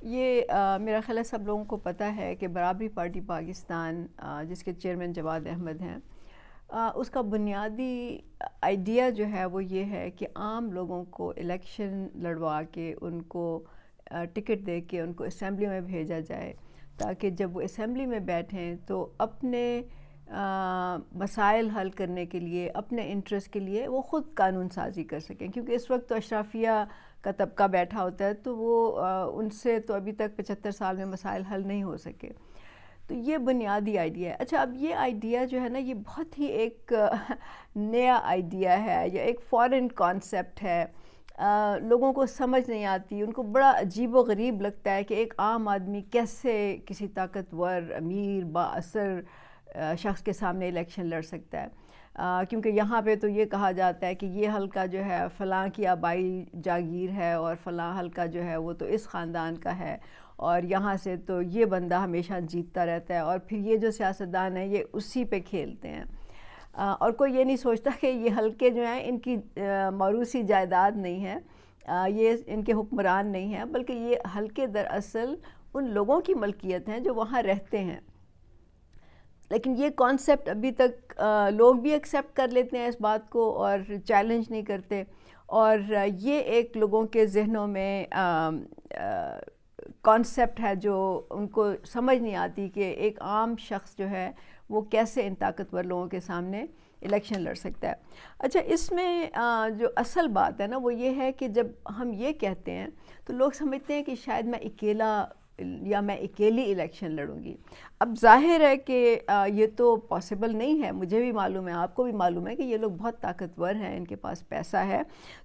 یہ میرا خیال ہے سب لوگوں کو پتہ ہے کہ برابری پارٹی پاکستان جس کے چیئرمین جواد احمد ہیں، اس کا بنیادی آئیڈیا جو ہے وہ یہ ہے کہ عام لوگوں کو الیکشن لڑوا کے ان کو ٹکٹ دے کے ان کو اسمبلی میں بھیجا جائے، تاکہ جب وہ اسمبلی میں بیٹھیں تو اپنے مسائل حل کرنے کے لیے، اپنے انٹرسٹ کے لیے وہ خود قانون سازی کر سکیں، کیونکہ اس وقت تو اشرافیہ کا طبقہ بیٹھا ہوتا ہے تو وہ ان سے تو ابھی تک 75 سال میں مسائل حل نہیں ہو سکے۔ تو یہ بنیادی آئیڈیا ہے۔ اچھا، اب یہ آئیڈیا جو ہے نا، یہ بہت ہی ایک نیا آئیڈیا ہے، یا ایک فارن کانسیپٹ ہے، لوگوں کو سمجھ نہیں آتی، ان کو بڑا عجیب و غریب لگتا ہے کہ ایک عام آدمی کیسے کسی طاقتور امیر بااثر شخص کے سامنے الیکشن لڑ سکتا ہے، کیونکہ یہاں پہ تو یہ کہا جاتا ہے کہ یہ حلقہ جو ہے فلاں کی آبائی جاگیر ہے، اور فلاں حلقہ جو ہے وہ تو اس خاندان کا ہے، اور یہاں سے تو یہ بندہ ہمیشہ جیتتا رہتا ہے، اور پھر یہ جو سیاستدان ہیں یہ اسی پہ کھیلتے ہیں، اور کوئی یہ نہیں سوچتا کہ یہ حلقے جو ہیں ان کی موروثی جائیداد نہیں ہے، یہ ان کے حکمران نہیں ہیں، بلکہ یہ حلقے دراصل ان لوگوں کی ملکیت ہیں جو وہاں رہتے ہیں۔ لیکن یہ کانسیپٹ ابھی تک لوگ بھی ایکسیپٹ کر لیتے ہیں اس بات کو، اور چیلنج نہیں کرتے، اور یہ ایک لوگوں کے ذہنوں میں کانسیپٹ ہے جو ان کو سمجھ نہیں آتی کہ ایک عام شخص جو ہے وہ کیسے ان طاقتور لوگوں کے سامنے الیکشن لڑ سکتا ہے۔ اچھا، اس میں جو اصل بات ہے نا وہ یہ ہے کہ جب ہم یہ کہتے ہیں تو لوگ سمجھتے ہیں کہ شاید میں اکیلا یا میں اکیلی الیکشن لڑوں گی۔ اب ظاہر ہے کہ یہ تو پاسبل نہیں ہے، مجھے بھی معلوم ہے، آپ کو بھی معلوم ہے کہ یہ لوگ بہت طاقتور ہیں، ان کے پاس پیسہ ہے،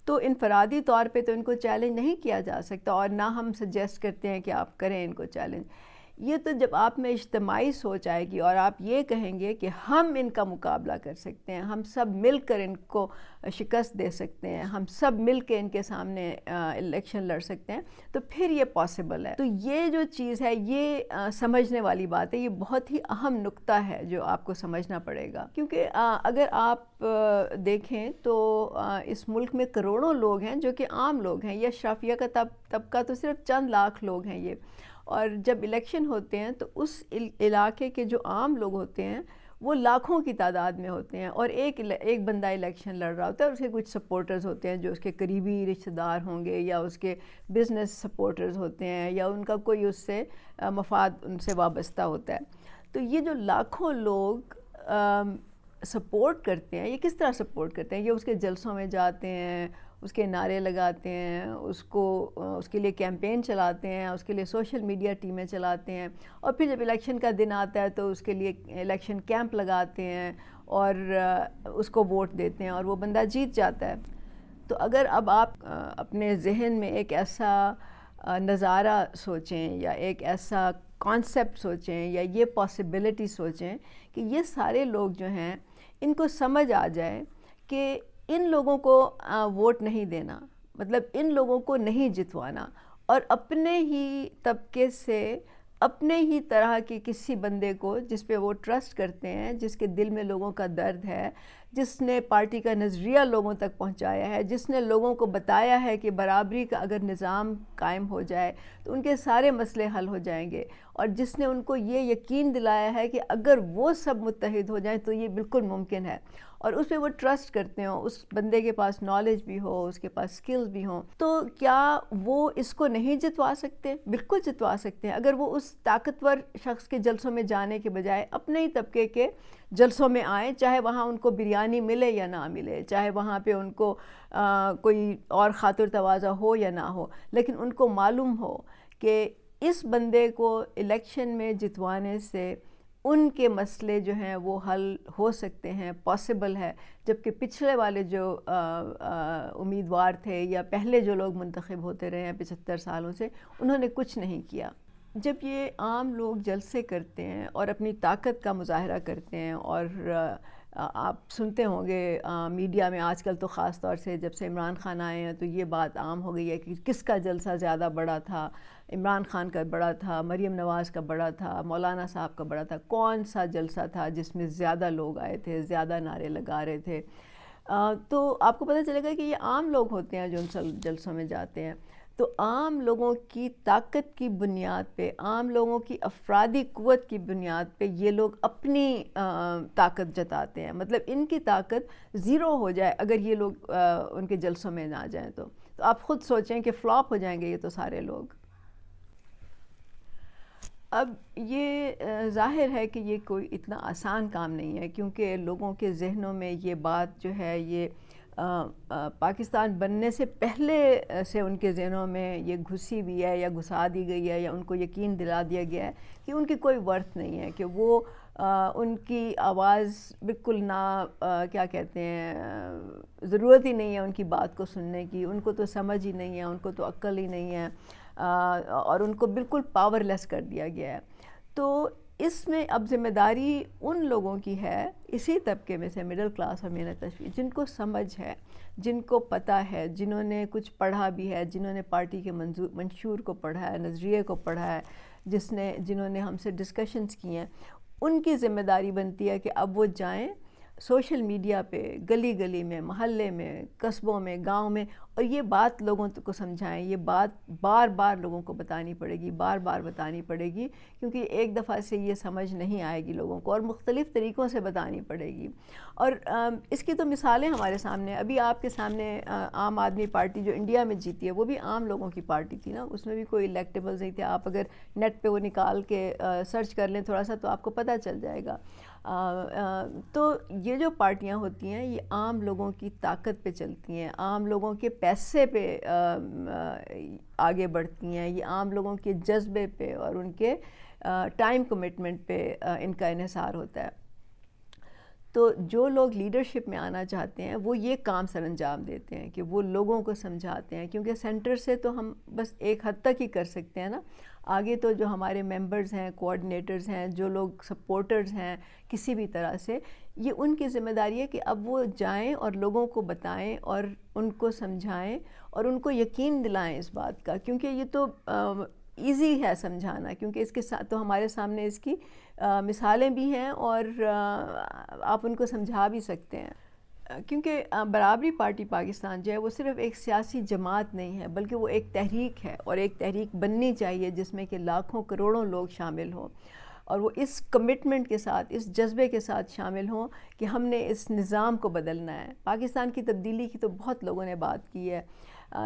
تو انفرادی طور پہ تو ان کو چیلنج نہیں کیا جا سکتا، اور نہ ہم سجیسٹ کرتے ہیں کہ آپ کریں ان کو چیلنج۔ یہ تو جب آپ میں اجتماعی سوچ آئے گی اور آپ یہ کہیں گے کہ ہم ان کا مقابلہ کر سکتے ہیں، ہم سب مل کر ان کو شکست دے سکتے ہیں، ہم سب مل کے ان کے سامنے الیکشن لڑ سکتے ہیں، تو پھر یہ پاسبل ہے۔ تو یہ جو چیز ہے یہ سمجھنے والی بات ہے، یہ بہت ہی اہم نقطہ ہے جو آپ کو سمجھنا پڑے گا، کیونکہ اگر آپ دیکھیں تو اس ملک میں کروڑوں لوگ ہیں جو کہ عام لوگ ہیں، یہ اشرافیہ کا طبقہ تو صرف چند لاکھ لوگ ہیں یہ، اور جب الیکشن ہوتے ہیں تو اس علاقے کے جو عام لوگ ہوتے ہیں وہ لاکھوں کی تعداد میں ہوتے ہیں، اور ایک بندہ الیکشن لڑ رہا ہوتا ہے، اور اس کے کچھ سپورٹرز ہوتے ہیں جو اس کے قریبی رشتہ دار ہوں گے، یا اس کے بزنس سپورٹرز ہوتے ہیں، یا ان کا کوئی اس سے مفاد ان سے وابستہ ہوتا ہے۔ تو یہ جو لاکھوں لوگ سپورٹ کرتے ہیں، یہ کس طرح سپورٹ کرتے ہیں؟ یہ اس کے جلسوں میں جاتے ہیں، اس کے نعرے لگاتے ہیں، اس کے لیے کیمپین چلاتے ہیں، اس کے لیے سوشل میڈیا ٹیمیں چلاتے ہیں، اور پھر جب الیکشن کا دن آتا ہے تو اس کے لیے الیکشن کیمپ لگاتے ہیں، اور اس کو ووٹ دیتے ہیں، اور وہ بندہ جیت جاتا ہے۔ تو اگر اب آپ اپنے ذہن میں ایک ایسا نظارہ سوچیں، یا ایک ایسا کانسیپٹ سوچیں، یا یہ پاسبلٹی سوچیں کہ یہ سارے لوگ جو ہیں ان کو سمجھ آ جائے کہ ان لوگوں کو ووٹ نہیں دینا، مطلب ان لوگوں کو نہیں جتوانا، اور اپنے ہی طبقے سے، اپنے ہی طرح کے کسی بندے کو جس پہ وہ ٹرسٹ کرتے ہیں، جس کے دل میں لوگوں کا درد ہے، جس نے پارٹی کا نظریہ لوگوں تک پہنچایا ہے، جس نے لوگوں کو بتایا ہے کہ برابری کا اگر نظام قائم ہو جائے تو ان کے سارے مسئلے حل ہو جائیں گے، اور جس نے ان کو یہ یقین دلایا ہے کہ اگر وہ سب متحد ہو جائیں تو یہ بالکل ممکن ہے، اور اس پہ وہ ٹرسٹ کرتے ہوں، اس بندے کے پاس نالج بھی ہو، اس کے پاس سکلز بھی ہوں، تو کیا وہ اس کو نہیں جتوا سکتے؟ بالکل جتوا سکتے ہیں، اگر وہ اس طاقتور شخص کے جلسوں میں جانے کے بجائے اپنے ہی طبقے کے جلسوں میں آئیں، چاہے وہاں ان کو بریانی ملے یا نہ ملے، چاہے وہاں پہ ان کو کوئی اور خاطر تواضع ہو یا نہ ہو، لیکن ان کو معلوم ہو کہ اس بندے کو الیکشن میں جتوانے سے ان کے مسئلے جو ہیں وہ حل ہو سکتے ہیں، پاسبل ہے، جبکہ پچھلے والے جو امیدوار تھے یا پہلے جو لوگ منتخب ہوتے رہے ہیں 75 سالوں سے، انہوں نے کچھ نہیں کیا۔ جب یہ عام لوگ جلسے کرتے ہیں اور اپنی طاقت کا مظاہرہ کرتے ہیں، اور آپ سنتے ہوں گے میڈیا میں آج کل تو خاص طور سے جب سے عمران خان آئے ہیں تو یہ بات عام ہو گئی ہے کہ کس کا جلسہ زیادہ بڑا تھا، عمران خان کا بڑا تھا، مریم نواز کا بڑا تھا، مولانا صاحب کا بڑا تھا، کون سا جلسہ تھا جس میں زیادہ لوگ آئے تھے، زیادہ نعرے لگا رہے تھے؟ تو آپ کو پتہ چلے گا کہ یہ عام لوگ ہوتے ہیں جو ان جلسوں میں جاتے ہیں۔ تو عام لوگوں کی طاقت کی بنیاد پہ، عام لوگوں کی افرادی قوت کی بنیاد پہ یہ لوگ اپنی طاقت جتاتے ہیں. مطلب ان کی طاقت زیرو ہو جائے اگر یہ لوگ ان کے جلسوں میں نہ جائیں تو آپ خود سوچیں کہ فلاپ ہو جائیں گے یہ تو سارے لوگ. اب یہ ظاہر ہے کہ یہ کوئی اتنا آسان کام نہیں ہے، کیونکہ لوگوں کے ذہنوں میں یہ بات جو ہے یہ پاکستان بننے سے پہلے سے ان کے ذہنوں میں یہ گھسی ہوئی ہے یا گھسا دی گئی ہے، یا ان کو یقین دلا دیا گیا ہے کہ ان کی کوئی ورتھ نہیں ہے، کہ وہ ان کی آواز بالکل نہ کیا کہتے ہیں، ضرورت ہی نہیں ہے ان کی بات کو سننے کی، ان کو تو سمجھ ہی نہیں ہے، ان کو تو عقل ہی نہیں ہے، اور ان کو بالکل پاور لیس کر دیا گیا ہے. تو اس میں اب ذمہ داری ان لوگوں کی ہے، اسی طبقے میں سے مڈل کلاس اور محنت کش، جن کو سمجھ ہے، جن کو پتہ ہے، جنہوں نے کچھ پڑھا بھی ہے، جنہوں نے پارٹی کے منشور کو پڑھا ہے، نظریے کو پڑھا ہے، جنہوں نے ہم سے ڈسکشنز کی ہیں. ان کی ذمہ داری بنتی ہے کہ اب وہ جائیں سوشل میڈیا پہ، گلی گلی میں، محلے میں، قصبوں میں، گاؤں میں، اور یہ بات لوگوں کو سمجھائیں. یہ بات بار بار لوگوں کو بتانی پڑے گی، بار بار بتانی پڑے گی، کیونکہ ایک دفعہ سے یہ سمجھ نہیں آئے گی لوگوں کو، اور مختلف طریقوں سے بتانی پڑے گی. اور اس کی تو مثالیں ہمارے سامنے، ابھی آپ کے سامنے عام آدمی پارٹی جو انڈیا میں جیتی ہے وہ بھی عام لوگوں کی پارٹی تھی نا، اس میں بھی کوئی الیکٹیبلز نہیں تھے. آپ اگر نیٹ پہ وہ نکال کے سرچ کر لیں تھوڑا سا تو آپ کو پتہ چل جائے گا. تو یہ جو پارٹیاں ہوتی ہیں یہ عام لوگوں کی طاقت پہ چلتی ہیں، عام لوگوں کے پیسے پہ آگے بڑھتی ہیں، یہ عام لوگوں کے جذبے پہ اور ان کے ٹائم کمٹمنٹ پہ ان کا انحصار ہوتا ہے. تو جو لوگ لیڈرشپ میں آنا چاہتے ہیں وہ یہ کام سر انجام دیتے ہیں کہ وہ لوگوں کو سمجھاتے ہیں، کیونکہ سینٹر سے تو ہم بس ایک حد تک ہی کر سکتے ہیں نا. آگے تو جو ہمارے ممبرز ہیں، کوآرڈینیٹرز ہیں، جو لوگ سپورٹرز ہیں کسی بھی طرح سے، یہ ان کی ذمہ داری ہے کہ اب وہ جائیں اور لوگوں کو بتائیں اور ان کو سمجھائیں اور ان کو یقین دلائیں اس بات کا. کیونکہ یہ تو ایزی ہے سمجھانا، کیونکہ اس کے ساتھ تو ہمارے سامنے اس کی مثالیں بھی ہیں اور آپ ان کو سمجھا بھی سکتے ہیں. کیونکہ برابری پارٹی پاکستان جو ہے وہ صرف ایک سیاسی جماعت نہیں ہے، بلکہ وہ ایک تحریک ہے، اور ایک تحریک بننی چاہیے جس میں کہ لاکھوں کروڑوں لوگ شامل ہوں، اور وہ اس کمٹمنٹ کے ساتھ، اس جذبے کے ساتھ شامل ہوں کہ ہم نے اس نظام کو بدلنا ہے. پاکستان کی تبدیلی کی تو بہت لوگوں نے بات کی ہے،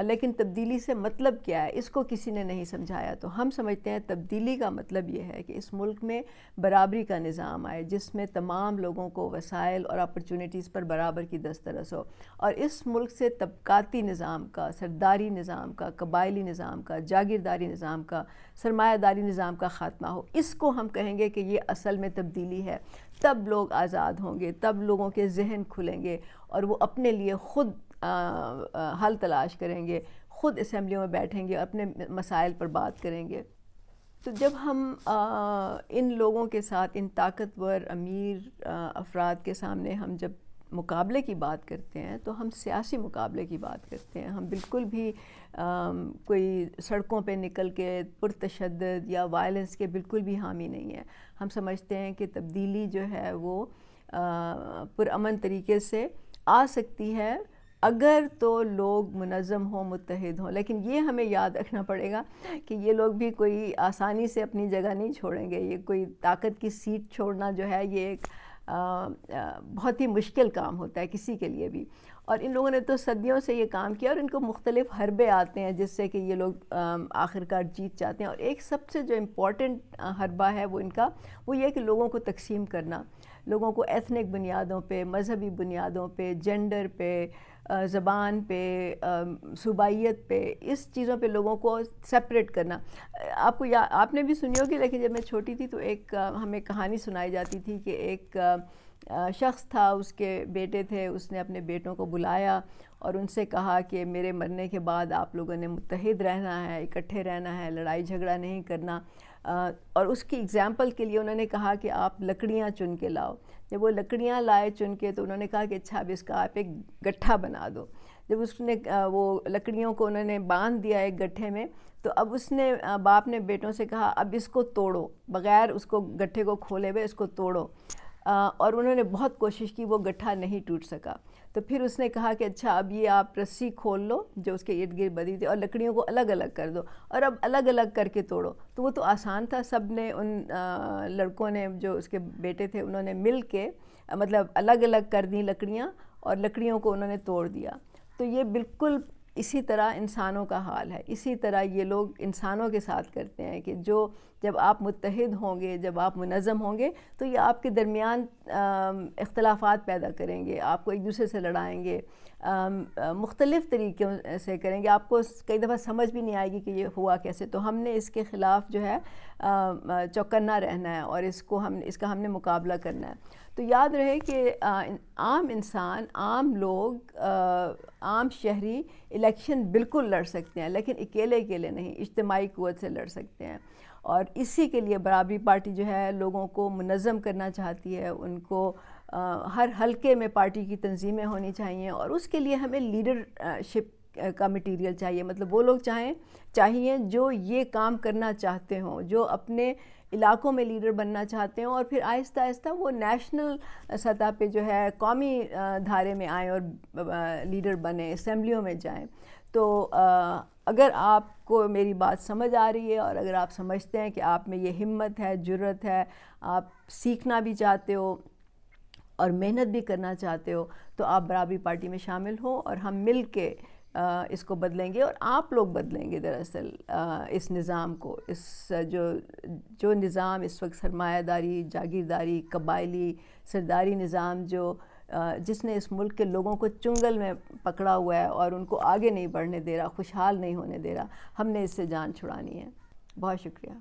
لیکن تبدیلی سے مطلب کیا ہے اس کو کسی نے نہیں سمجھایا. تو ہم سمجھتے ہیں تبدیلی کا مطلب یہ ہے کہ اس ملک میں برابری کا نظام آئے، جس میں تمام لوگوں کو وسائل اور اپرچونٹیز پر برابر کی دسترس ہو، اور اس ملک سے طبقاتی نظام کا، سرداری نظام کا، قبائلی نظام کا، جاگیرداری نظام کا، سرمایہ داری نظام کا خاتمہ ہو. اس کو ہم کہیں گے کہ یہ اصل میں تبدیلی ہے. تب لوگ آزاد ہوں گے، تب لوگوں کے ذہن کھلیں گے اور وہ اپنے لیے خود حل تلاش کریں گے، خود اسمبلیوں میں بیٹھیں گے، اپنے مسائل پر بات کریں گے. تو جب ہم ان لوگوں کے ساتھ، ان طاقتور امیر افراد کے سامنے ہم جب مقابلے کی بات کرتے ہیں تو ہم سیاسی مقابلے کی بات کرتے ہیں. ہم بالکل بھی کوئی سڑکوں پہ نکل کے پرتشدد یا وائلنس کے بالکل بھی حامی نہیں ہیں. ہم سمجھتے ہیں کہ تبدیلی جو ہے وہ پرامن طریقے سے آ سکتی ہے اگر تو لوگ منظم ہوں، متحد ہوں. لیکن یہ ہمیں یاد رکھنا پڑے گا کہ یہ لوگ بھی کوئی آسانی سے اپنی جگہ نہیں چھوڑیں گے. یہ کوئی طاقت کی سیٹ چھوڑنا جو ہے یہ ایک بہت ہی مشکل کام ہوتا ہے کسی کے لیے بھی. اور ان لوگوں نے تو صدیوں سے یہ کام کیا، اور ان کو مختلف حربے آتے ہیں جس سے کہ یہ لوگ آخرکار جیت جاتے ہیں. اور ایک سب سے جو امپورٹنٹ حربہ ہے وہ ان کا وہ یہ ہے کہ لوگوں کو تقسیم کرنا، لوگوں کو ایتھنک بنیادوں پہ، مذہبی بنیادوں پہ، جینڈر پہ، زبان پہ، صوبائیت پہ، اس چیزوں پہ لوگوں کو سپریٹ کرنا. آپ نے بھی سنی ہوگی، لیکن جب میں چھوٹی تھی تو ایک ہمیں کہانی سنائی جاتی تھی کہ ایک شخص تھا، اس کے بیٹے تھے، اس نے اپنے بیٹوں کو بلایا اور ان سے کہا کہ میرے مرنے کے بعد آپ لوگوں نے متحد رہنا ہے، اکٹھے رہنا ہے، لڑائی جھگڑا نہیں کرنا. اور اس کی اگزامپل کے لیے انہوں نے کہا کہ آپ لکڑیاں چن کے لاؤ. جب وہ لکڑیاں لائے چن کے تو انہوں نے کہا کہ اچھا اب اس کا آپ ایک گٹھا بنا دو. جب اس نے وہ لکڑیوں کو انہوں نے باندھ دیا ایک گٹھے میں، تو اب اس نے باپ نے بیٹوں سے کہا اب اس کو توڑو، بغیر اس کو گٹھے کو کھولے ہوئے اس کو توڑو. اور انہوں نے بہت کوشش کی، وہ گٹھا نہیں ٹوٹ سکا. تو پھر اس نے کہا کہ اچھا اب یہ آپ رسی کھول لو جو اس کے ارد گرد بدی تھی اور لکڑیوں کو الگ الگ کر دو اور اب الگ الگ کر کے توڑو. تو وہ تو آسان تھا. سب نے ان لڑکوں نے جو اس کے بیٹے تھے انہوں نے مل کے مطلب الگ الگ کر دیں لکڑیاں اور لکڑیوں کو انہوں نے توڑ دیا. تو یہ بالکل اسی طرح انسانوں کا حال ہے. اسی طرح یہ لوگ انسانوں کے ساتھ کرتے ہیں کہ جو جب آپ متحد ہوں گے, جب آپ منظم ہوں گے تو یہ آپ کے درمیان اختلافات پیدا کریں گے, آپ کو ایک دوسرے سے لڑائیں گے, مختلف طریقوں سے کریں گے. آپ کو کئی دفعہ سمجھ بھی نہیں آئے گی کہ یہ ہوا کیسے. تو ہم نے اس کے خلاف جو ہے چوکنا رہنا ہے اور اس کا ہم نے مقابلہ کرنا ہے. تو یاد رہے کہ عام انسان, عام لوگ, عام شہری الیکشن بالکل لڑ سکتے ہیں لیکن اکیلے نہیں, اجتماعی قوت سے لڑ سکتے ہیں. اور اسی کے لیے برابری پارٹی جو ہے لوگوں کو منظم کرنا چاہتی ہے. ان کو ہر حلقے میں پارٹی کی تنظیمیں ہونی چاہیے اور اس کے لیے ہمیں لیڈرشپ کا مٹیریل چاہیے. مطلب وہ لوگ چاہیے جو یہ کام کرنا چاہتے ہوں, جو اپنے علاقوں میں لیڈر بننا چاہتے ہوں اور پھر آہستہ آہستہ وہ نیشنل سطح پہ جو ہے قومی دھارے میں آئیں اور لیڈر بنیں, اسمبلیوں میں جائیں. تو اگر آپ کو میری بات سمجھ آ رہی ہے اور اگر آپ سمجھتے ہیں کہ آپ میں یہ ہمت ہے, جرأت ہے, آپ سیکھنا بھی چاہتے ہو اور محنت بھی کرنا چاہتے ہو تو آپ برابری پارٹی میں شامل ہوں اور ہم مل کے اس کو بدلیں گے. اور آپ لوگ بدلیں گے دراصل اس نظام کو, اس جو نظام اس وقت سرمایہ داری, جاگیرداری, قبائلی سرداری نظام جس نے اس ملک کے لوگوں کو چنگل میں پکڑا ہوا ہے اور ان کو آگے نہیں بڑھنے دے رہا, خوشحال نہیں ہونے دے رہا, ہم نے اس سے جان چھڑانی ہے. بہت شکریہ.